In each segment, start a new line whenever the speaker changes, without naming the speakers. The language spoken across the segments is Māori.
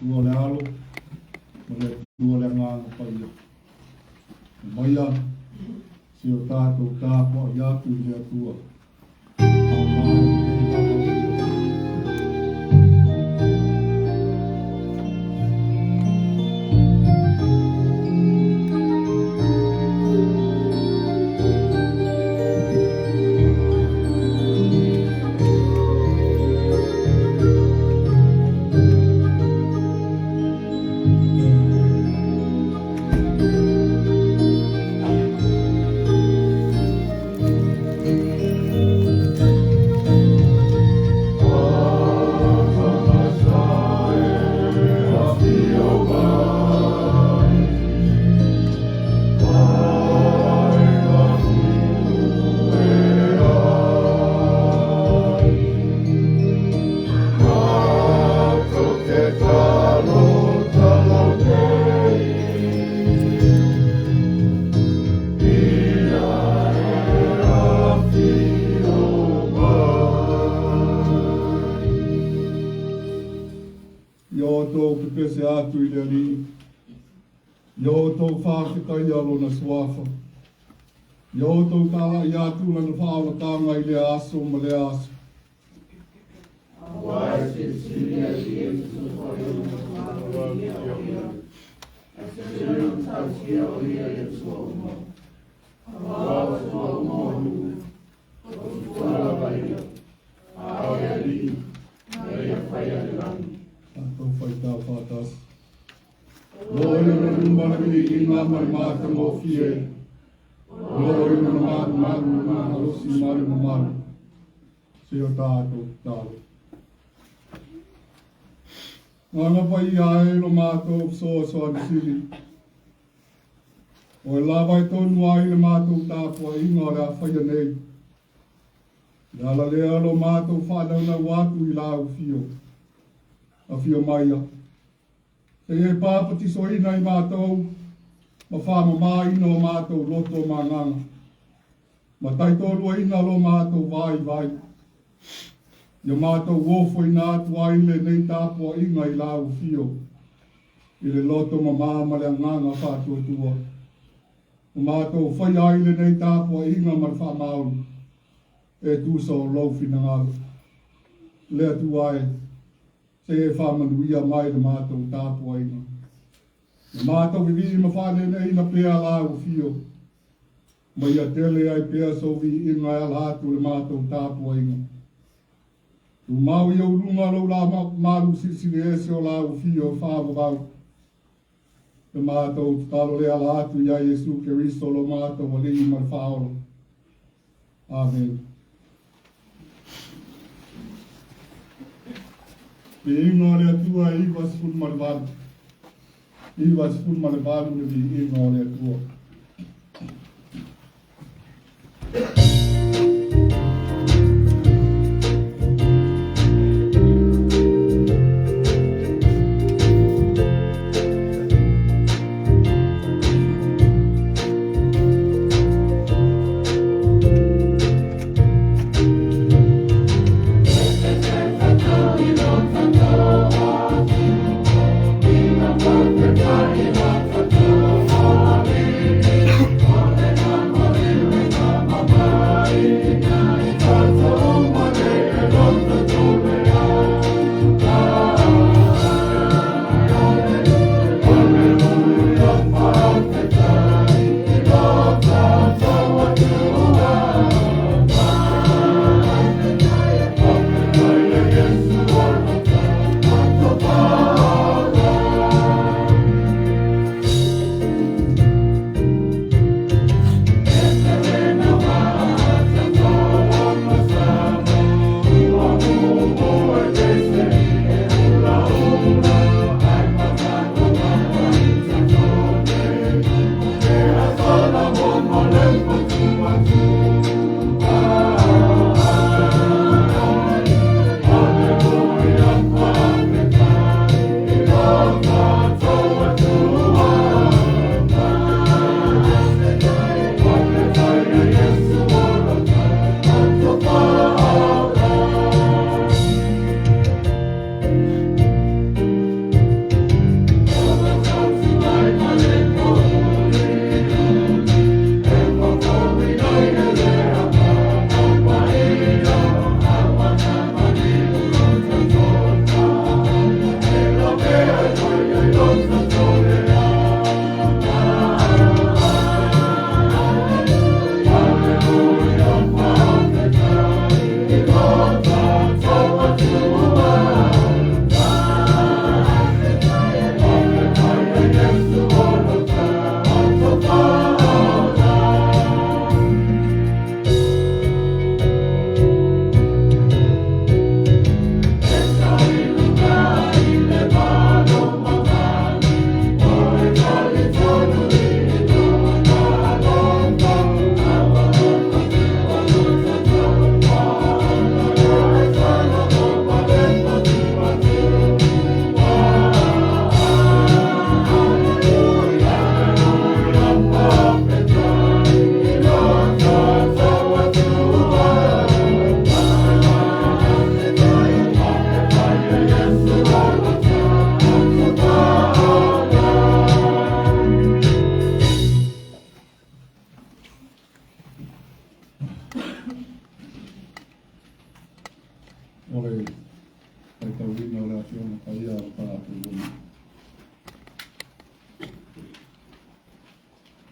tua le alo, ma le tua le ngāna paia. Maia, si o tātou tāpua i atu i le atua. Se atu i le ri, yo tau whāwhikai alo na suafa, yo tau kala i atu lana whaala tanga i le aso ma le aso. Tau whai tau whātas. Loi na numarami i ngā marimata mō fie. Loi na maru ngā harosi maru maru. Se o tātou tātou. Ngana pai i ae lo mātou Fesoasoani sili. O e lawai tonu ai le mātou tāpua inga rea whaia nei. Nala lea lo mātou whānauna watu i lau fio. A fio maia. Se e pāpati soina i mātou, ma whāma mai no mātou loto manganga. Ma taitolua ina lo mātou vai. Ia mātou wofo i nātu aile nei tāpua inga i lau fio. I le loto ma māma le nganga Fatu tua. O mātou whai aile nei tāpua inga ma whamauru. E tūsa o laufi na ngālu. Lea tu ae. Se e whamanuia mai le mātou tāpua inga. Le mātou vivi ma whane nei na pēa lau fio. Ma ia tele ai pēa sovi inga e alhatu le mātou tāpua inga. Tu mau i au runga lau la maru sisiri ese o lau fio whāwawau. Le mātou talo le alhatu ia Jesu Keristo lo mātou wa lei mar whaolo. Amen. Pe inga le atua i was fun malvado. I was fun malvado le inga le atua.
Bye.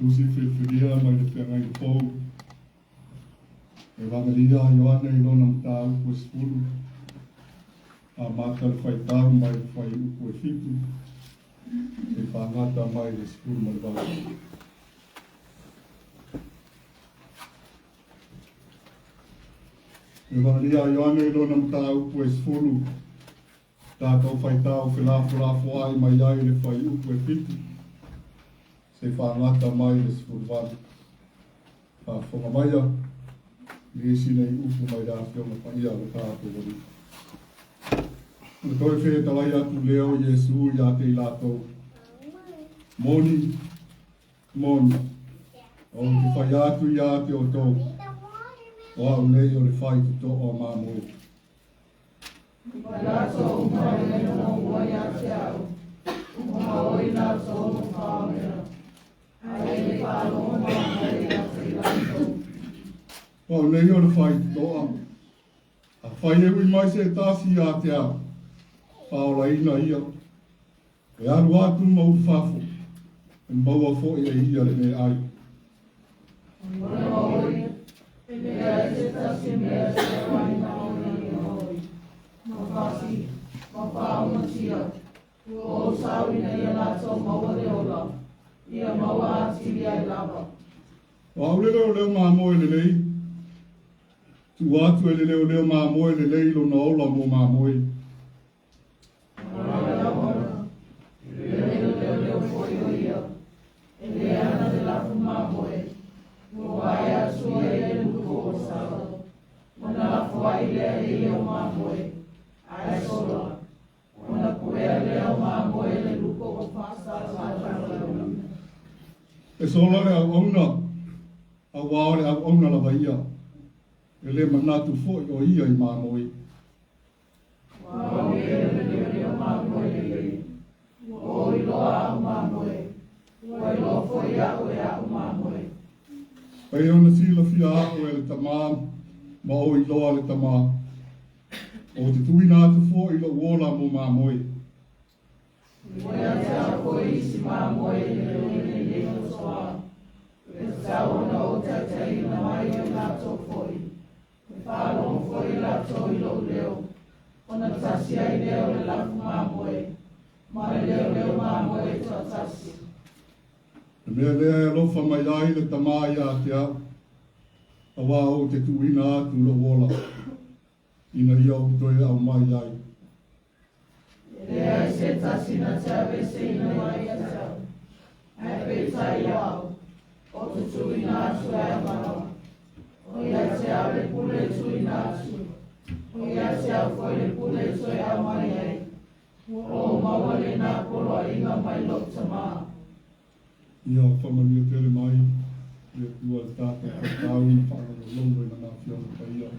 Usi whiwhiria mai le whengai i pōu. E wangaria Ioana I lona mta upu e spulu. A mata le whaitau mai le whai upu e whitu. E whangata mai le spulu mai le wau. E wangaria Ioana I lona mta upu e spulu. Tātou whaitau whilafu ai mai ai le whai upu e whitu. Se whangata mai le spulu wadu. Whonga maia. Ni sina I upu mai rā whionga whaia le tātou wadu. Le toi whea tawai atu leo Yesu I ate I lātou. Moni, moni. O te whai atu I ate o tō. O au nei o le whai te tō o māmoe.
Wai lātou mai nei o wai ate au. Iloaina tō mo whāmea. Ai le whālo mai ate I lātou.
O nei o le whai te tō au. A whai ewi mai se tāsi a te au. Whaola ina ia. E aru atu mau whafo. E maua fo e ia le me ai.
Ora oi. E mea te tasi mea se wai na ora I oi. Ma whasi. Ma whaonga tia. O sawi na ia lātou maua le ola. Ia maua ati ia I lava.
O au leo mā moe le lei. Tu atu e leo mā moe le lei lo na ola mo mā moe. E sola le au auna, a wao le au auna la vaia, e le manatu fo o ia I māmoe.
Wao e le o māmoe, o iloa au māmoe, o iloa fo ia o e au māmoe.
Pai ona sila fia ako e le tamā, ma o iloa le tamā. O te tuina atu fo ilo uola mo māmoe.
Moia te ako isi māmoe le o soa. E taona o te teina mai o lātou foi. E whālong foi lātou ilo leo. Ona tasi ai leo le lafu māmoe. Mai leo māmoe tua tasi.
E mea lea e lofa mai ai le tamā ia te au. A wā o te tuina atu lo uola. Ina ia o toi au mai ai.
Lea se tasi na te awe se ina mai a tau. Ai pe tai au. O te tuina atu e amanoa. O ia te awe pule tuina atu. O ia te au foi le pule toi au mai ai. O mawale nā polo a inga mai lopta maa.
Ia whamania tere mai. Ia tua tāta kau na whakaro longo ina nā whiona pa ia.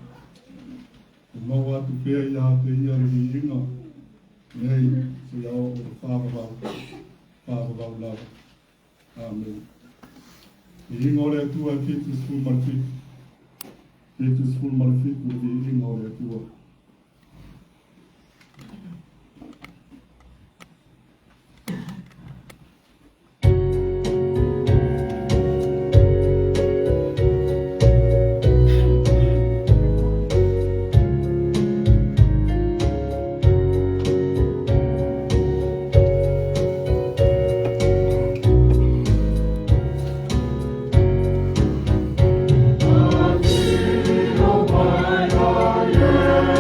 O mau atu pēr ia te ia ri inga. Nei, se au o te whāwawau lau. Amen. I inga ore atua Fetu School Marifit. Fetu School Marifit, uri inga ore atua.
Yeah.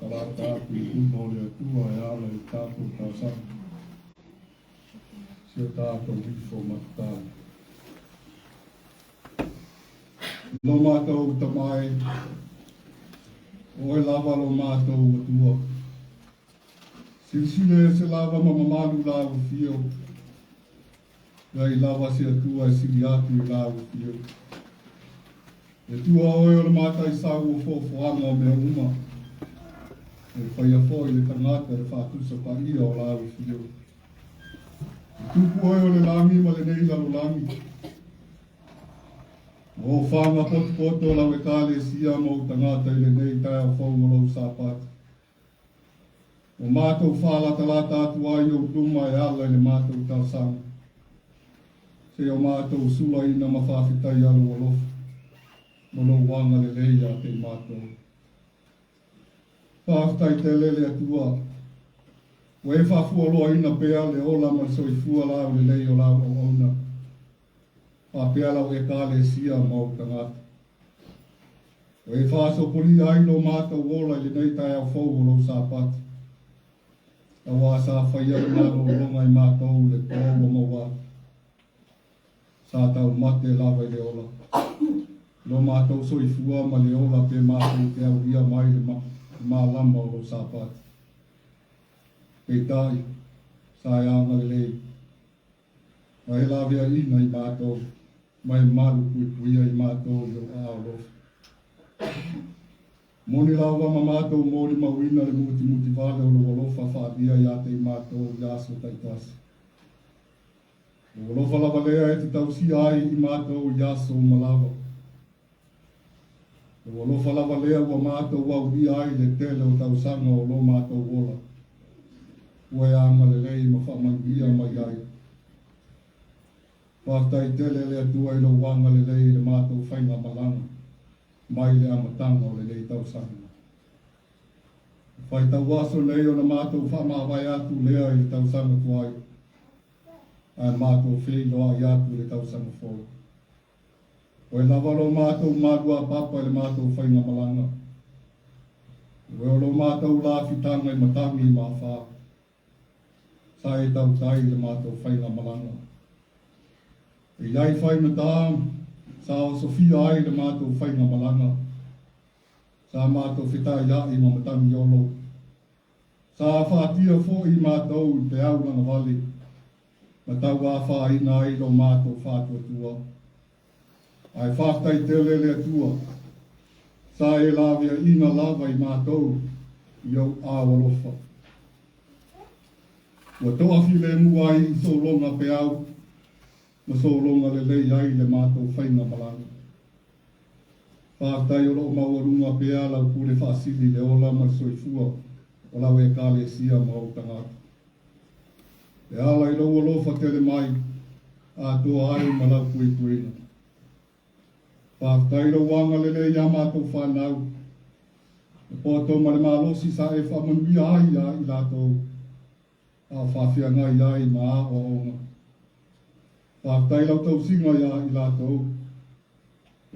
talata atu uno le atua e ala i tātou tāsana. Sia tātou hifo matatau. No mātou tamai, o e lava lo mātou atua. Silsile se lava mamamalu lau fio. Gai lava se atua e sili atu i lau fio. E tua oe o le mātai sau o fōwhanga o mea uma. E whaia fōi le tangata e whātusa pa ia o lau fio. E tupu oe o le lami ma le nei lalo lami. O whanga poto lau e kāle sia mo tangata i le nei tai o whaunga lau sāpata. O mātou whālata lata atu ai o tuma e ala i le mātou tāsanga. Se o mātou sula ina ma whawhitai alu o lofu. Mono wanga le leia te mātou. Whawhitai te lele atua. O e whafua loa ina pēa le ola ma soifua lau le lei o lau o ona. Pēa lau e kāle sia mau tangata. O e whāso poli aino mātou ola i nei tai au whau o lau sāpati. A wāsa whaia le naro o longa i mātou le tōwa maua. Sā tau mate lawa i le ola. Lo mātou soifua ma le ola pe mātou te au ia mai le mā lama o lo sāpati. Pei tai, sā anga le lei. Ma e lawea ina i mātou, mai malu puia i mātou i o āolofa. Moni lawa ma mātou mori mawina le muti vale o lo walofa whaadia i ate i mātou i aso taitasi. O walofa lawa lea e te tausi ai i mātou i aso malawa. O walofa lawa lea ua mātou wau i ai le tele o tausanga o lo mātou wola. Ua e anga le rei ma whamangia mai ai. Whaftai tele le atua i lo wanga le rei le mātou whainga malanga. Mai le amatanga o le rei tausanga. Whai tau aso nei o na mātou whamawai atu lea i le tausanga tuai. A mātou whei loa i atu le tausanga fōi. O e lawaro mātou mādua papa le mātou whainga malanga. O e lo mātou lāwhitanga i matangi i mawha. Sa e tau tai le mātou whainga malanga. E iai whainga tā, sa o Sofia ai le mātou whainga malanga. Sa mātou whitai ia i matangi olo. Sa whātia fo i mātou i te auranga wali. Ma tau wāwha ina ai lo mātou whātua tua. Ai whaftai te lele atua. Sa e lawea ina lawa i mātou i au āwalofa. Ua toafi le mua i so longa pe au. Ma so longa le lei ai le mātou whainga malanga. Whaftai o lo mawarunga pe ala pule whaasili le ola ma soifua. O lau e kāle sia mau tangata. E ala i lo alofa tele mai. A toa ai ma lau kui kuina. Whaftai lo wanga lele ia mātou whanau. E poto ma le mālosi sa e whamanuia ai ia i lātou. A whawhia ngai ai ma a o onga. Whaftai lau tau singa ia i lātou.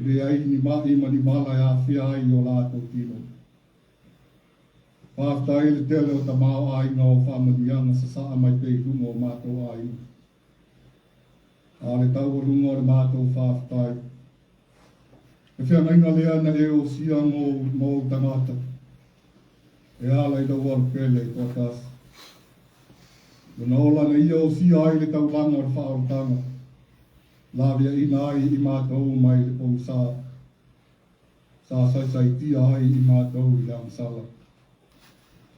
Re ai ni mai ma ni mala ia whia ai o lātou tino. Whaftai le tele o ta mao ai ngā o whamanuianga sa saa mai pei rungo o mātou ai. A le tau o rungo o le mātou whaftai. E whia ngainga lea na e o sia mō tangata. E ala i dawa pele i kua tasa. Luna ola na ia o sia ai le tau langa o le whaarutanga. Lawea ina ai i mātou mai le pou sā. Sā saisai tia ai i mātou i angsala.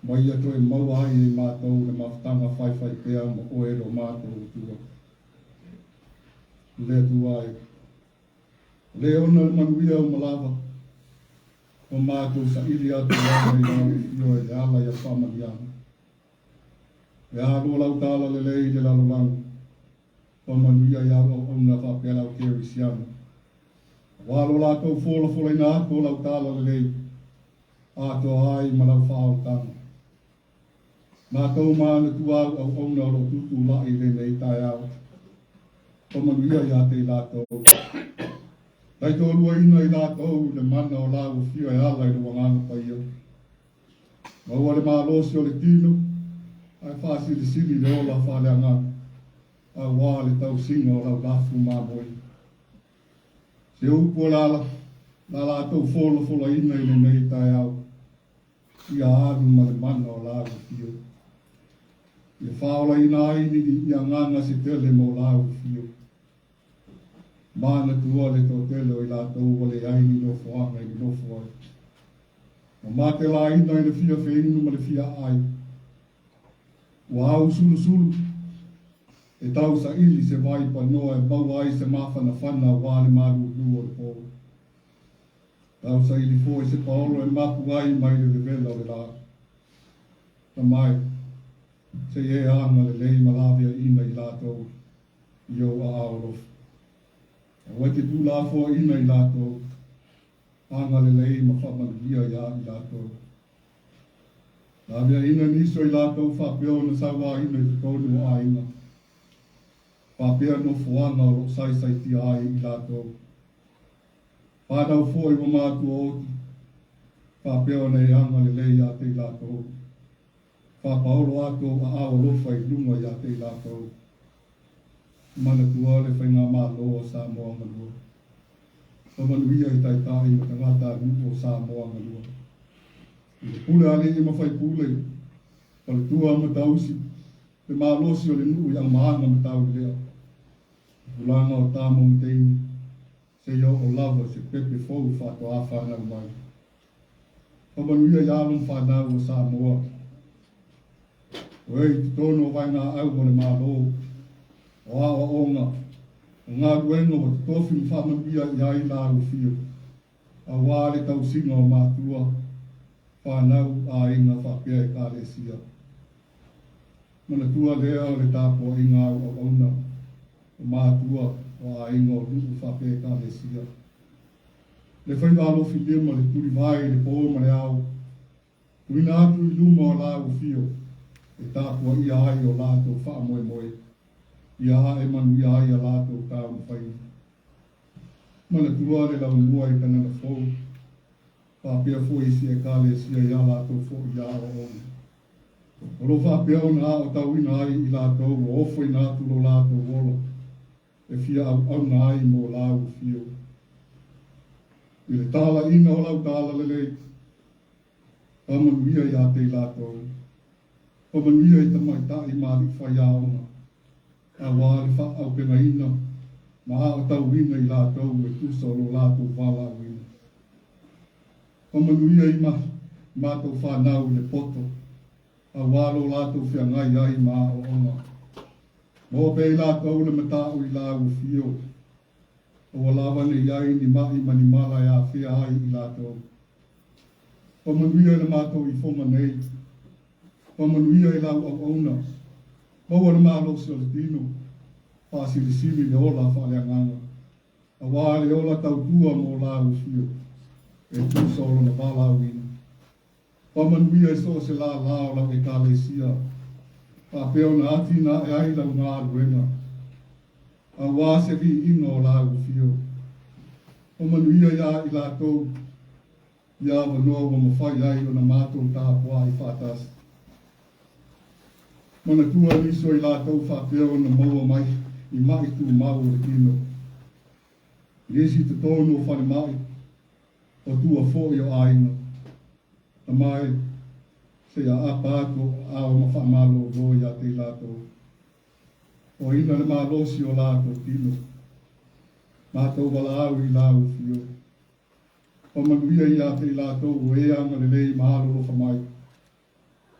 Mai ato e mau ai i mātou le mawhtanga whaiwhai pēa mo oero mātou tua. Le tua ai. Le ona manuia o malawa. O mātou sa iri atu wana i au io e ala i a whamaniana. E alo lau tāla le lei le lalo langu. O manuia i au ona whapela o keri siana. Walo lātou whola ina ako lau tāla le lei. Ato ai ma lau whaau tanga. Mātou māna tu au au ona o lo tutu lai le nei tai au. O manuia i a te lātou. Tai tō lua ina i lātou le mana o lau whio e ala i le wanganga pai au. Mau ale malosi o le tino, ai whaasili sili le ola whale angana. A wā le tau singa o lau lafu māmoi. Se upu o lala tau fola ina i le nei tai au. Ia anu ma le mana o lau fio. Ia whaola ina aini ia nganga se tele mo lau fio. Mana tua le tō tele o i la tau o le aini no fuanga i no fuanga. Ma mate la ina i le fia wheninu ma le fia ai. Wa au sulu. E tau sa ili se vai pa noa e bau ai se mawhana whana wāne maru lua le pō. Tau sa ili fōi se paolo e mapu ai mai le vela o le la. Ta mai, se e anga le lei malavia ina i lātou i au a aorof. A wai te tū la fōa ina i lātou, anga le lei ma whamagia ia i lātou. Lavia ina niso i lātou whapeo na sawa ina i tonu o aina. Whapea no fuanga o sai ti ai i lātou. Whānau fōi wa mātu o oti. Whapea nei anga le lei a te lātou. Whapaolo ato a awa lofa i lunga i a te lātou. Mana tua le whainga mā loa sa moa ngalua. Whamanuia i tai tai o tangata nupo sa moa ngalua. I le pule ale i mawhai pule. Pale tua ma tausi. Le mā losi o le nuu i ang maanga ma tau lea. Ulanga o tāmo mteini, se iau o lava se pepe fau whato a whanau mai. Whamanuia i alum whanau o Samoa. O ei te tono vai ngā au o le mālo, o awa onga, o ngā ruenga o te tofi mwhamanuia i ai nāru fio. A wāre tau singa o mātua, whanau a inga whapea e kāre sia. Mana tua lea o le tāpua i ngā o auna. O mātua o a ingo luku whape ka le sia. Le whaingalo whilema le turi vai le pōma le au. Tuina atu i luma o lau fio. E tāpua ia ai o lātou wha moe moe. Ia ha e manu ia ai a lātou tāu whainga. Mana tua le lau mua i tangana fōu. Whapea fōi si e ka le sia ia lātou fōu ia o onu. O lo whapea o nā o tau ina ai i lātou o ofo i nā tulo lātou wolo. E fia au ngai mo lau fio. I le tala ina o lau tala lelei. Pamanuia i a te lātou. Pamanuia i tamai tai māli whai aonga. A wāre wha au pena ina. Ma a o tau ina i lātou e tusa o lo lātou wala ina. Pamanuia i mātou whanau le poto. A wālo lātou whia ngai ai mā o onga. Mo pe lātou le matau i lau fio. O lawa ne iai ni mai mani mala ia whia ai i lātou. Pamanuia le mātou i whonga nei. Pamanuia i lau au auna. Maua le mālosi o le tino. Pāsili sili le ola whale anganga. A wāle ola tau tua mo lau fio. E tūsolo na wālau ina. Pamanuia i so se la lao lau e kālesia. Pāpeo na ati na e ai lau ngā ruenga. A wā se vi ino o lau fio. Pamanuia ia i lātou. Ia wanoa wa mawhai ai o na mātou tāpua i whātasi. Mana tua niso i lātou whapeo na maua mai i mai tu mau le kino. Lesi te tono whare mai o tua fōi o aina. Na mai se a apa ato a o mawhamalo roi a te lātou. O ina le malosi o lātou kino. Mātou wala au i lau fio. O manuia i a te lātou o e anga le lei mahalo rofa mai.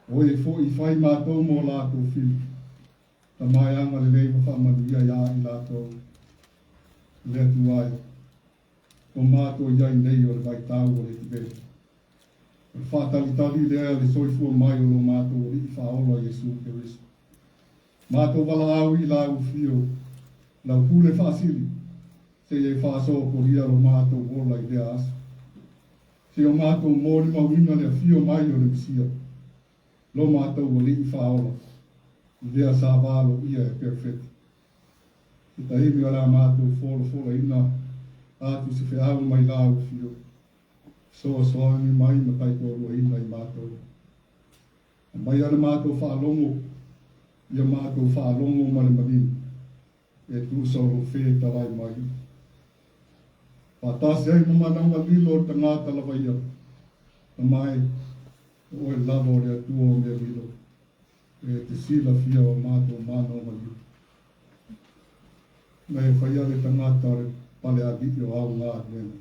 O e fo i whai mātou mō lātou fil. Ta mai anga le lei mawhamanuia i a i lātou. Lea tu ai. O mātou iai nei o le vai tau o le tiberi. O le whātalitali lea le soifua mai o lo mātou o li i whaola Jesu Keriso. Mātou wala au i lau fio. Lau pule whaasili. Se e whaaso o koria lo mātou ola i lea asu. Se o mātou mōri mawina lea fio mai o le misia. Lo mātou o li i whaola. Lea sa wālo ia e perfecti. I ta imi o la mātou fola ina. Atu se whiau mai lau fio. Fesoasoani mai ma tai tōrua ina i mātou. Mai ana mātou whaalongo, ia mātou whaalongo male mani, e tu sauro whē tarai mai. Whatasi ai mamananga lilo tangata lawaia, na mai, oe lavo rea tuo me lilo, e te sila fia o mātou māno mai. Mai whaia le tangata re pale a viki o au ngā mena.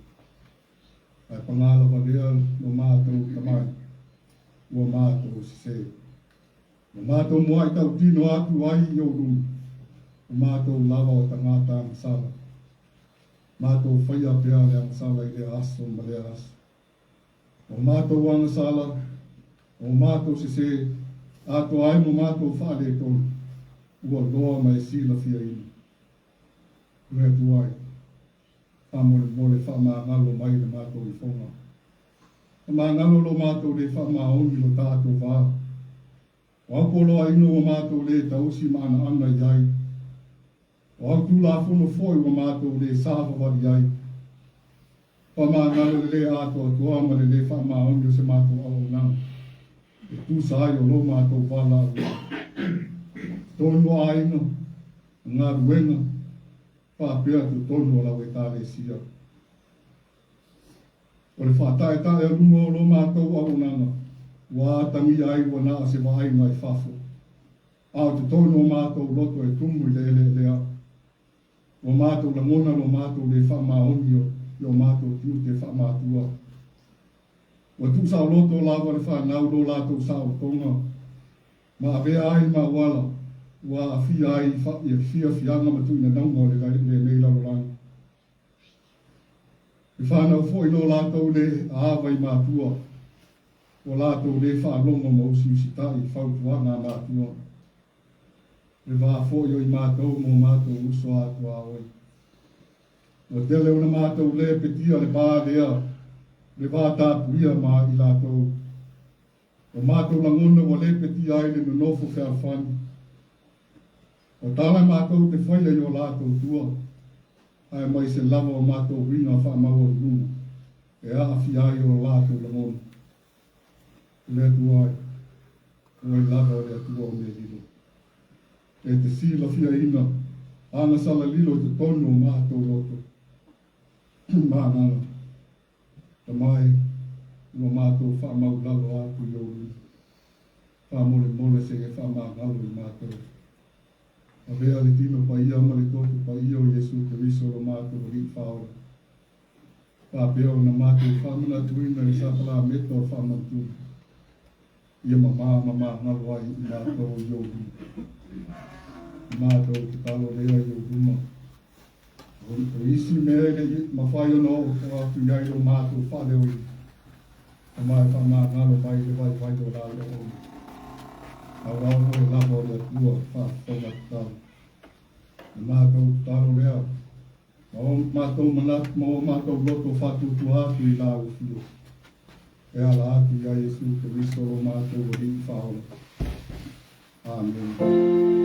Ai pangala whalea no mātou tamai, ua mātou se. No mātou mua i tau tino atu ai i o rumi, o mātou lava o tangata angsala. Mātou whaia pia le angsala i le aso ma le aso. O mātou angsala, o mātou se ato ai mo mātou whale tonu, ua loa mai sila fia ina. Rea tuai, whamore mole whamangalo mai le mātou i whonga. Whamangalo lo mātou le whamaoni lo tātou wā. O apolo a ino o mātou le tausi maana ana iai. O atu la whono foi o mātou le sāwa wari iai. Whamangalo le ato atua ma le whamaoni o se mātou au nang. E tūsai o lo mātou wala ua. Tono a ino, ngā ruenga, whapea tu tono la we tāle sia. O le whātai tāle rungo o lo mātou au nanga, wā tangi ai wana a se wahai ngai whafo. Ao te tono o mātou loto e tumu i le lea. O mātou la ngona lo mātou le whamaoni o mātou tiu te whamātua. O tu sao loto lawa le whanau lo lātou sao tonga. Ma avea ai ma wala, wa a fia ai i fia fianga ma tuina naunga le leila lo langa. I whanau fo i lo lātou le awa i mātua, o lātou le whanonga ma usi usitai i whautuanga mātua. Le wā fo i o i mātou mo mātou uso atua oi. O tele una mātou le petia le pādea, le vātā puia mā i lātou. O mātou langona wa le peti ai le nonofo whea whani. O tāna mātou te whaia i o lātou tua. Ai mai se lava o mātou wina whamau o nunga. E aafi ai o lātou langona. Le tuai. O i lava o le atua o me lilo. E te sila fia ina. Ana sala lilo te tono o mātou roto. Mānana. Ta mai, ua mātou whamau lalo atu i oru. Whamole mole se e whamangalo i mātou. A vea le tino pa ia ma le totu pa ia o Jesu te riso lo mātou ri whaora. Whapeo na mātou whamana tuina i sakala meto o whamantu. Ia mama ngalo ai i mātou i oru. Mātou te talo rea i oru. O isi mea le mawhai ono o atu iai lo mātou whale oi. A mai whamangalo mai le vai o lalo o. A wau o e lavo le atua whatonga tau. Mātou talo rea. O mātou manat mo mātou loto Fatu tu atu i lau fio. E ala atu iai Jesu te riso lo mātou o ri whaola. Amen.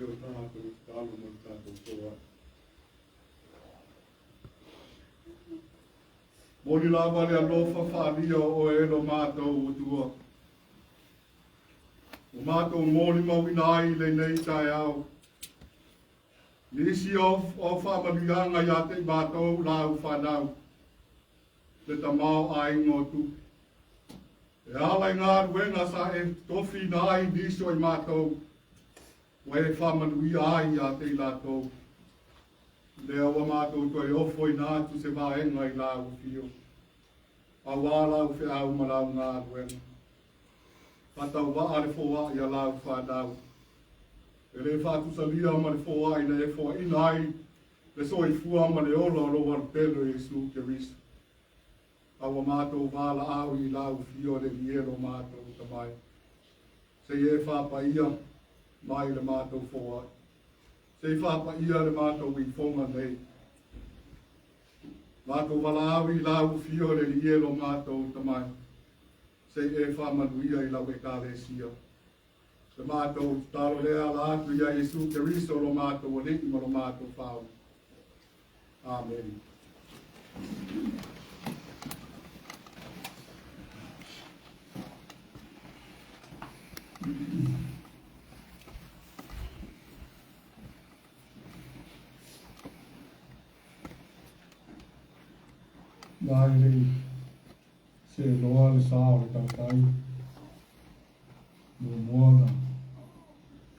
Te o tātou talo mo tātou toa. Mori lava le alofa whaalia o e lo mātou o tua. O mātou mori mawina ai le nei tai au. Nisi o whaamalianga ia te mātou lau whanau. Le tamau ai ngotu. E alai ngā ruenga sa e tofi na ai niso i mātou. Wa e whamanuia ai a te lātou. Lea wa mātou toi ofo i nātu se vāenga i lau fio. A wālau whi au marau ngā ruenga. Patau waa le fōa i a lau whānau. E le Fatu salia ma le fōa i na e fōa inai. Le so i fua ma le ola o loa pelo i Jesu Keriso. A wa mātou wāla au i lau fio le lielo mātou tamai. Se e whāpa ia mai le mātou fōa. Se whāpa ia le mātou i whonga nei. Mātou wala au i lau fio le lielo mātou tamai. Se e whamanuia i lau e kālesia. Se mātou talo lea la atu ia Jesu Keriso lo mātou o leki ma lo mātou whau. Amen. Nāi rei, se loa le sāo le tautai, no moana,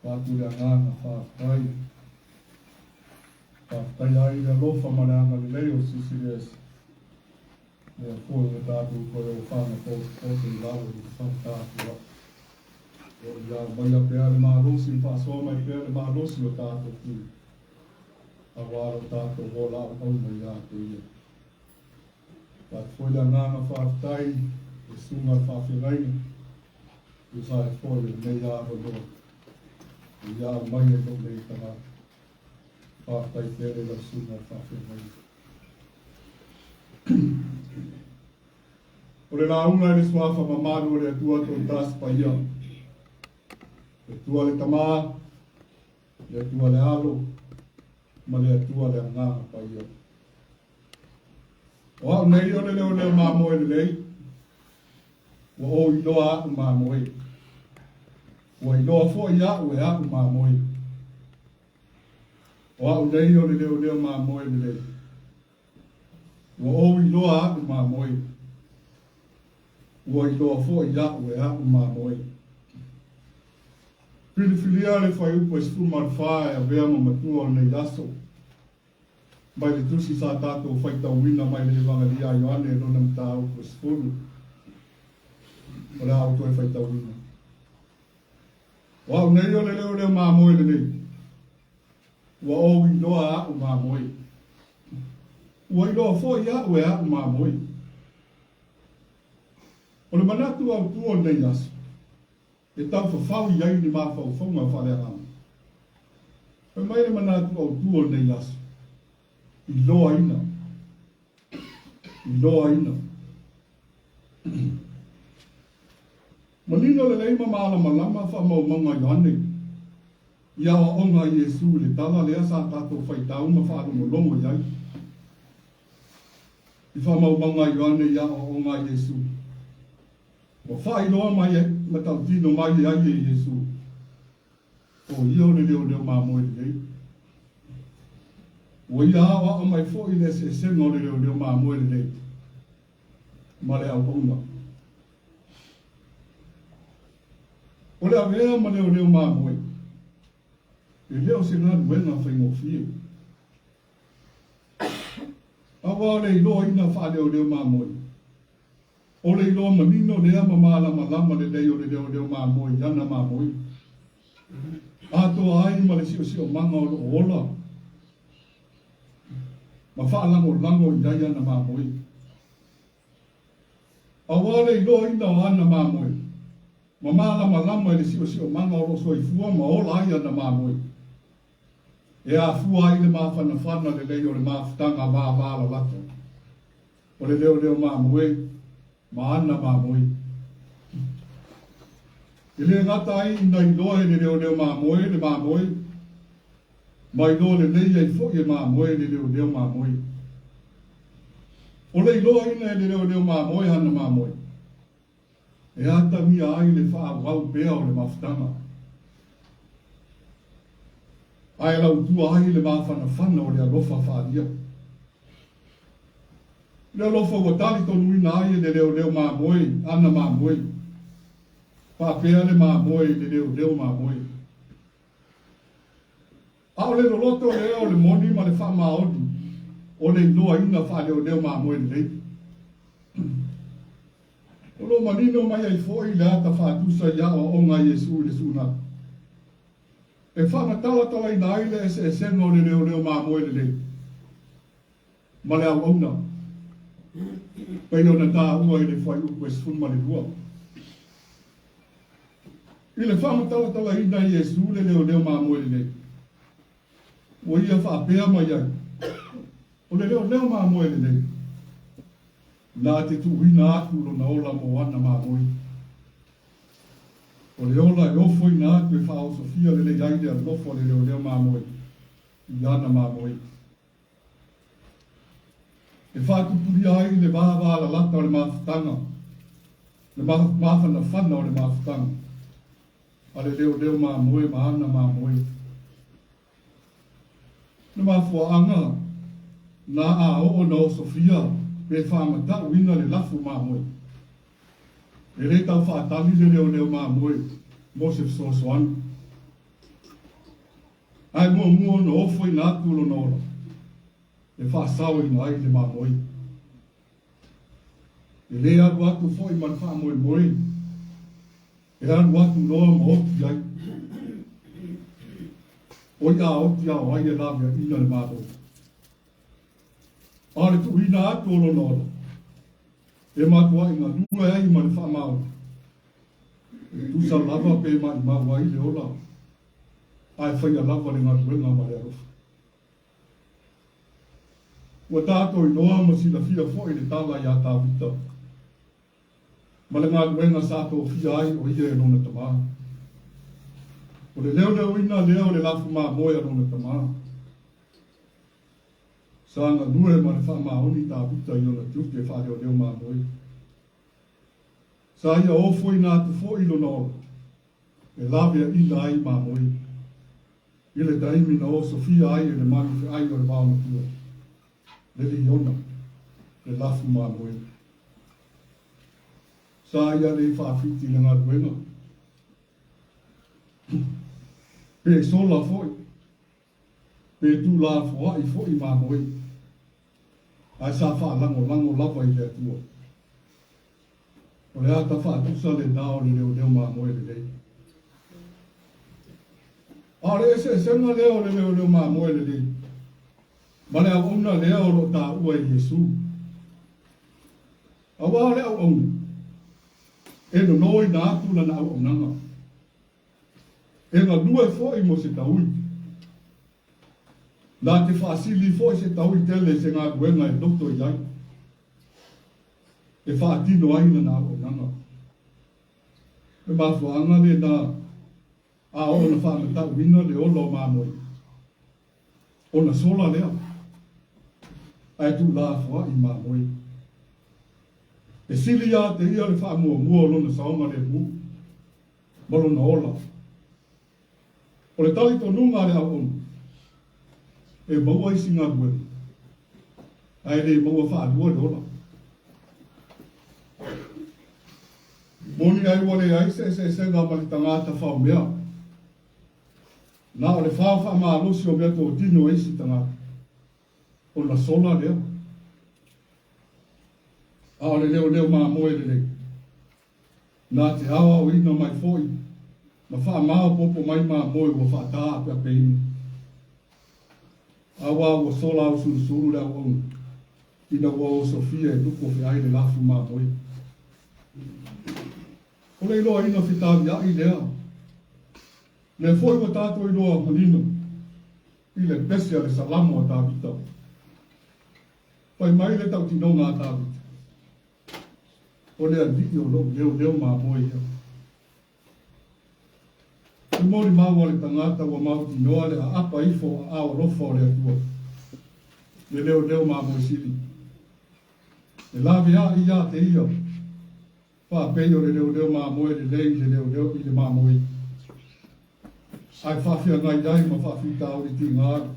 whātu le angana whātai, whātai ai le lofa maranga le leo sisiles, le fōi le tātou kore o whāna kōte i lau i whātātua. O ia mai a pēr le mārosi, whāsoa mai pēr le mārosi o tātou ki, a wāro tātou wola au mai a te ia. Pat foi la nana whātai, e sunga whāwhirai, e sai foi le mei āro lo, e ia mai e lo mei tana, whātai tere la sunga whāwhirai. O le raunga e le swafa mamaru o le atua tō tas pa ia, le tua le tamā, le atua le alo, ma le atua le anganga pa ia. O au nei o le leo māmoe le lei, o o iloa aku māmoe. O iloa fo i aku e aku māmoe. O au nei o le leo māmoe le lei, o o iloa aku māmoe. O iloa fo i aku e aku māmoe. Pilifilia le whai upo e sifu marwhae a vea ma matua o nei laso. Mai le tusi sa tātou whaitau wina mai le evangelia a Ioane e rona mtāu ko sifuru. O le auto e whaitau wina. O au nei o le leo māmoe le nei. Ua o i loa aku māmoe. Ua i loa fo i aku e aku māmoe. O le manatu au tuo nei aso. E tau whawhau i ai ni māwhau whaunga whare hana. E mai le manatu au tuo nei aso. Iloaina. Iloaina. Manino le leima maala malama wha mau manga Ioane. Ia o onga Jesu le tala lea sa tātou whaitau ma whaaro mo longo iai. I wha mau manga Ioane ia o onga Jesu. O whailoa mai e, ma tau tino mai e ai e Jesu. O io le leo māmoe le lei. O ia awa o mai fo i le se sengo le leo māmoe le lei. Ma le au onga. O le avea ma leo māmoe. E leo se ngā ruenga whaingo fie. Awa le iloa ina wha leo māmoe. O le iloa manino lea ma malama le leo māmoe, yana māmoe. Ato ai ma le sio manga o ola. Ma whaalango i dai ana māmoe. Awa le iloa ina o ana māmoe. Ma malama le sio manga o so i fua ma ola ai ana māmoe. E a fua ai le mawhana le leo le mawhtanga wāwāla lato. O le leo māmoe, ma ana māmoe. I le ngata ai ina iloa le leo māmoe, le māmoe, mai lo le nei ai fo e ma moe le leo ma moe. O le iloa ina le leo ma moe hana ma moe. E ata mia ai le wha wau bea o le mafutanga. Ai lau tua ai le mawhana whana o le alofa whaadia. Le alofa ua tali tonu ina ai le leo ma moe, ana ma moe. Whapea le ma moe le leo ma moe. A o le loloto leo le moni ma le wha maoni. O le iloa ina wha leo ma moe le lei. O lo manino mai ai foi le ata Fatu ia o onga Yesu le suna. E whanga tala ina ai le e sengo le leo ma moe le lei. Ma le au auna. Pei o na tā ua i le whai upo e sifun ma le lua. I le whanga tala ina Yesu le leo ma moe le lei. O ia whaapea mai ai. O le leo ma moe le lei. Nā te tuuina atu lo na ola mo ana mā moi. O le ola e ofo ina atu e whao Sofia le le iaile a lofo le leo mā moi. I ana mā moi. E whātu puri ai le vāvā la lata o le māwhitanga. Le māwhana whana o le māwhitanga. A le leo mā moi ma ana mā moi. Le māwhua anga na a o na o Sofia. Pe whamata uina le lafu mā moe. E rei tau whaatali le leo mā moe, mo se Fesoasoani. Ai mua no ofo ina atu lo nora. E whaasau ina ai le mā moe. E rei atu atu fo i man wha moe moe. E anu atu noa ma oti ai. O ia oti au ai e lavia ina le mā moe. Ale tu ina atu o lo nora. E matua inga nua ai ma le whamau. E tu sa lava pe ma i maua i le ola. Ai whaia lava le ngā tuenga ma le arofa. Ua tātou i noa ma sila fia fo i le tala i a tā vita. Ma le ngā tuenga sātou fia ai o ia e lona tamaa. O le leo ina leo le lafu mā moe a lona tamaa. Sanga nue ma le whamaoni tā vita i ona tuke e whare o leo mā moe. Sa ia ofo i nā tu fo i lona ora. E lavea ina ai mā moe. I le taimi na o Sofia ai e le manu fe ai o le wāma tua. Le li ona. Le lafu mā moe. Sa ia le whawhiti le ngā ruenga. Pe sola foi. Pe tu la foa i fo i mā moe. Ai sa wha lango lava i le atua. O le ata wha tusa le nao le leo mā moe le lei. A le ese senga leo le leo mā moe le lei. Ma le au una leo lo tā ua i Yesu. A wā le au una. E no noi nā atu na au unanga. E ngā lue fo i mo se taui. Nā te whaasili fo se tau i tele se ngā kuenga e dokto i ai. E whaatino aina nā o nanga. E mafuanga le nā a o na whaamata uina le olo mā moe. O na sola lea. Ai tu la fua i mā moe. E sili a te ia le whaamua mua lo na saoma le mu. Molo na ola. O le tali to nunga le au onu. E maua i singa kue. Ai le maua whaadua le ola. Moni ai wale ai se ngā mali tangata whao mea. Nā o le whao maa losi o mea tō tino eisi tangata. O la sola leo. A o le leo maa moe le lei. Nā te hawa o ina mai foi. Ma wha maa popo mai maa moe o wha taa pia peini. Awa o sola o suru la o ina o Sofia e tuko fe ai le lafu ma moi. O le loa ina fitavi a i lea. Le foi o tato i loa manino. I le pesi a le salamo a tāvita. Pai mai le tau tinonga a tāvita. O le anviti o lo leo ma moi ia. mori mau le tangata wa mau ti noa le a apa ifo a awa rofa o le atua. Le leo mamo sili. Le lawe a ia te ia. Wha peio le leo mamo e le lei le leo i le mamo e. Ai whawhia ngai dai ma whawhi tau i ti ngāra.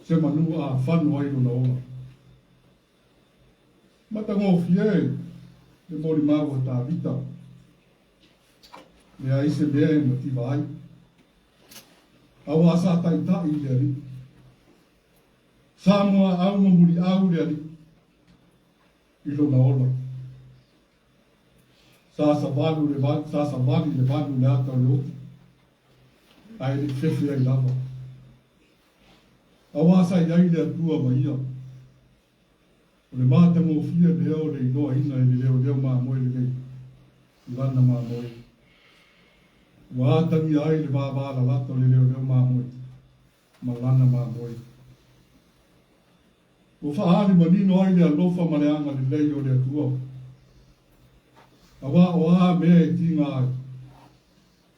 Se manu a whanu ai luna ola. Mata ngōwhi e, le mori mau a tā vita. Me a ise mea e mo ti vai. Awa sa tai tai le ari. Samoa au mamuri au le ari. I luna ola. Sa vali le vanu le ata le oti. Ai le whewhi ai lava. Awa sa iai le atua ma ia. O le māta mō fia leo le inoa ina e le leo mā moe le lei. I lana mā moe. Wa atangi ai le vāvāla lato le leo mā moe. Ma lana mā moe. O whaari manino ai le alofa ma le anga le lei o le atua. Awa o a mea e tinga ai.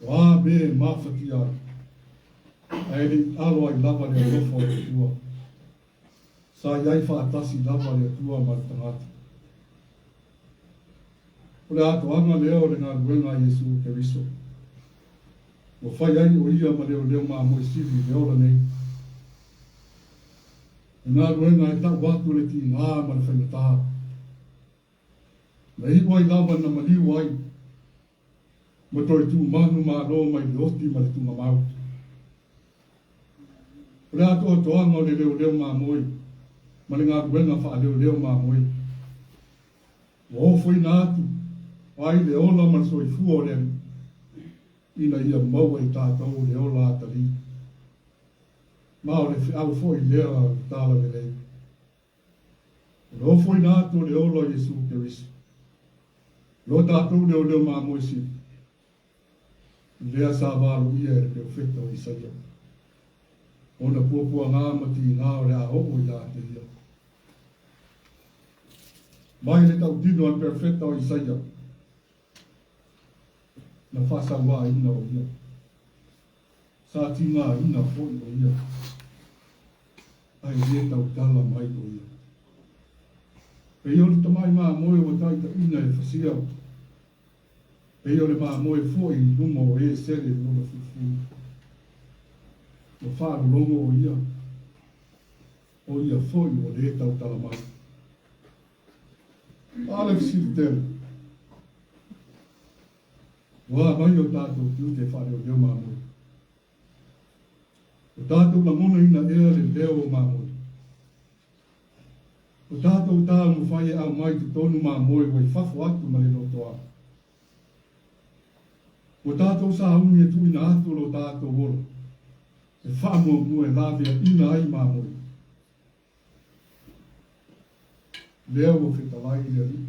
O a mea e mawhati ai. Ai le alo ai lava le alofa o le atua. Sa iai whaatasi lava le atua ma le tangata. O le ato anga leo le ngā ruenga Jesu Keriso. O whai ai o ia ma leo mā moe siri le ora nei. E ngā ruenga e tau watu le ki ngā ma le whainataha. Na hiko ai lava na maliu ai. Ma toi tu manu mā no mai le oti ma le tunga mau. O le ato o toanga o le leo mā moe. Ma le ngā ruenga wha leo mā moe. O fwoi nā atu. Ai le ola ma soi fua o le ina ia maua i tātou le ola atari. Ma o le au fwoi lea tāla le lei. O fwoi nā atu le ola Jesu Keriso. Lo tātou leo mā moe si. Lea sa wālo ia e le wheta o Isaia. Ona puapua ngā mati ngā o le a hopo i a te ia. Mai le tau tino an perfecta o Isaia. Na whasa wā ina o ia. Sa tina ina fwoi o ia. Ai le tau tala mai o ia. Pe iori tamai mā moe o taita ina e whasia. Pe iori mā moe fwoi numo o e sere lona fufu. O whāru longo o ia. O ia fwoi o le tau tala mai. Ale fsiri tele. Wa mai o tātou tiu te whare o leo mā moe. O tātou la mona ina ea le leo o mā moe. O tātou tā mo whaia au mai te tonu mā moe wai whafo atu ma le lotoa. O tātou sa haungi e tuina atu lo tātou oro. E whaamo mua e lawea ina ai mā moe. Leo o whetalai le ri.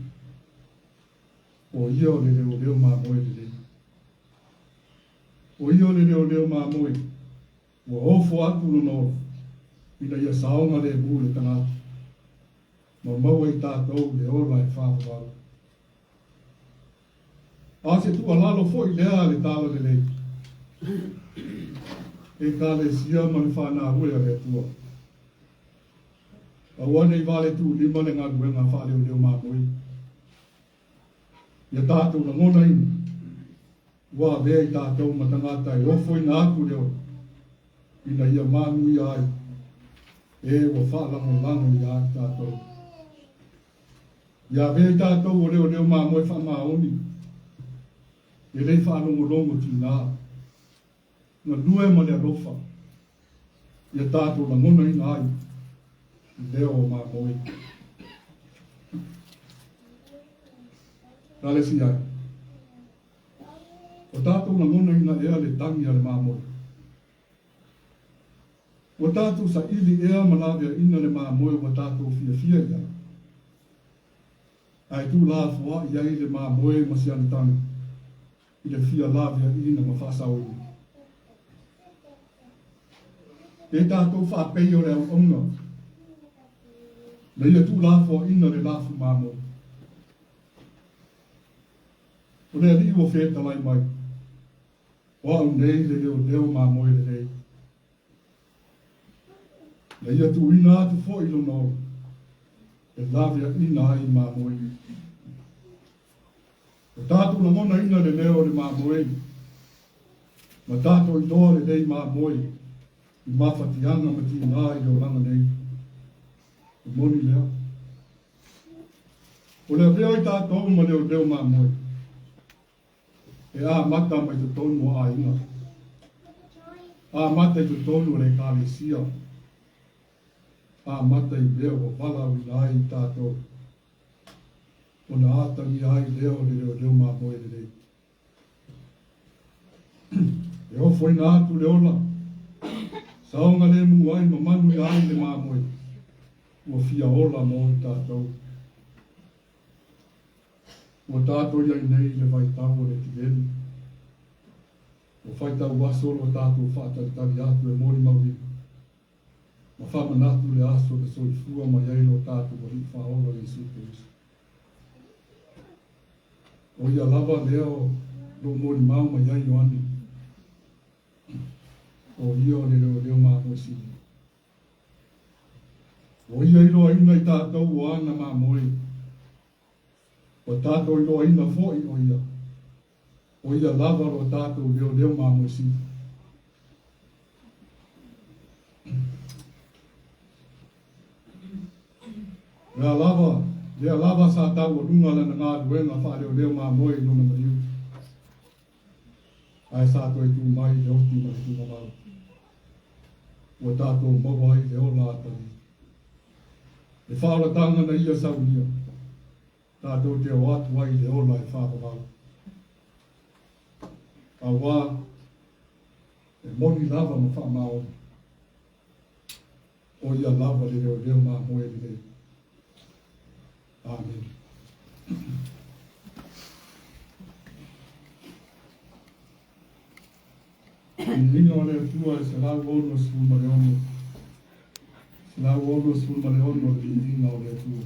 O ia o le leo mā moe le le. O ia o le leo mā moe. O ofo atu no noro. Ina ia saonga le buu le tangata. Ma maua i tātou le ola e whāwhawala. A se tu alalo fo i lea le tāla le lei. E ka le sia ma le whanā hue a le atua. A wane i vale tu lima le ngā ruenga whale o leo mā moe. Ia tātou na ngona ina. Wa vea i tātou matangata e ofo i nā aku leo. Ina ia mānu i ai. E wa whaalango lango i ai tātou. Ia vea i tātou o leo mā moe whamaoni. E rei whanongo longo ti nā. Nga lue ma le alofa. Ia tātou na ngona ina ai. Leo mā moe. Rale si ai. O tātou na ngona ina ea le tangi ale mā moe. O tātou sa ili ea manawea ina le mā moe o tātou fia ia. Ai tu la fua iai le mā moe masiani tangi. I le fia lavea ina ma whasau ina. E tātou whapei o le au onga. Na ia tu la fua ina le lafu mā moe. O le ali o wheta lai mai. Wa nei le leo ma moe le rei. Le ia tu ina atu fo ilo no. E lavia ina ai ma moe. O tātou na mona ina le leo le ma moe. Ma tātou i toa le rei ma moe. I mawhatianga ma ti ngā i o langa nei. O moni leo. O leo reo i tātou ma leo ma moe. E a mata mai te tonu a inga. A mata i te tonu le kālesia. A mata i leo o wala ui lai i tātou. O na ātangi ai leo ma moe le rei. E o foi na atu le ola. Saonga le mu ai ma manu i ai le ma moe. Ua fia ola mo i tātou. Ua tātou iai nei le vai tau o le tiveli. Ua whai tau wasolo o tātou whātari atu e mori maui. Ma whamanatu le aso le soifua ma iai lo tātou o hifa ola le sukeris. O ia lava leo lo mori mau ma iai o ani. O ia le leo maa moe sini. O ia ilo aina i tātou o ana maa moe. O tātou ilo aina fo i o ia. O ia lava lo tātou leo maa moe sini. Lea lava sa tau o runga lana ngā ruenga wha leo maa moe i nona mariu. Ai sa toi tu mai le oti ma tu mamau. O tātou mawa i le ola atari. E whaolatanga na ia sau ia. Tātou te o atu ai le ola e whaamamau. A wā, e moni lava ma whaamau. O ia lava le leo maa moe le leo. Amen. Ino le tua e se lau ono sul mare ono. Se lau ono sul mare ono di ino le tua.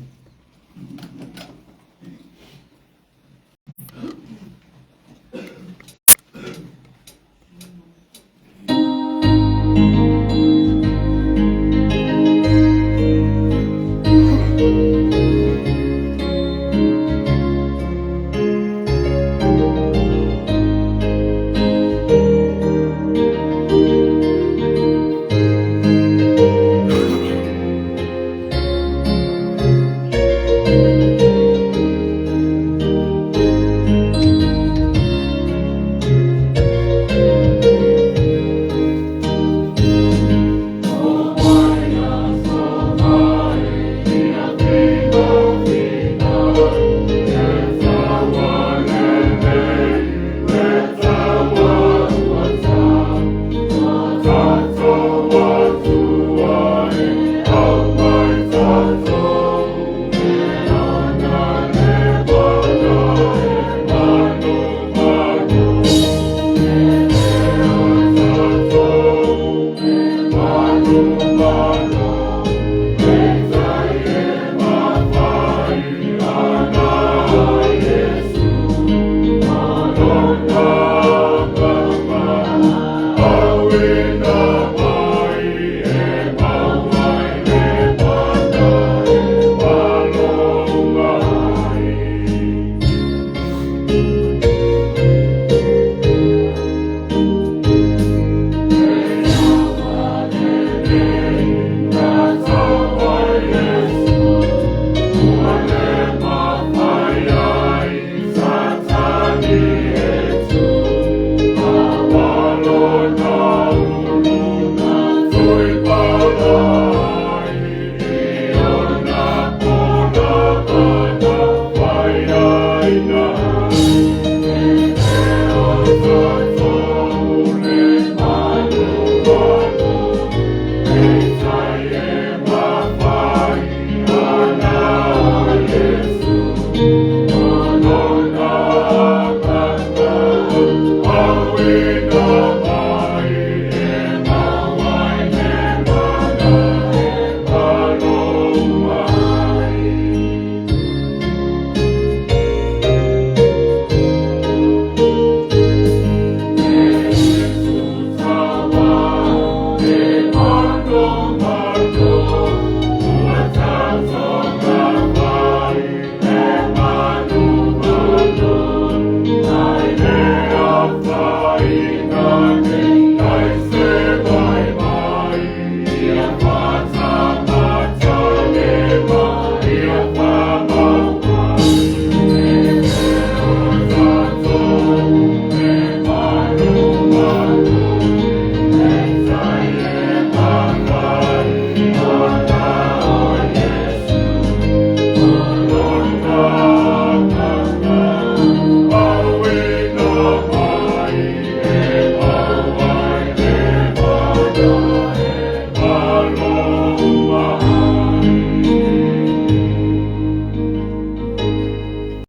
Win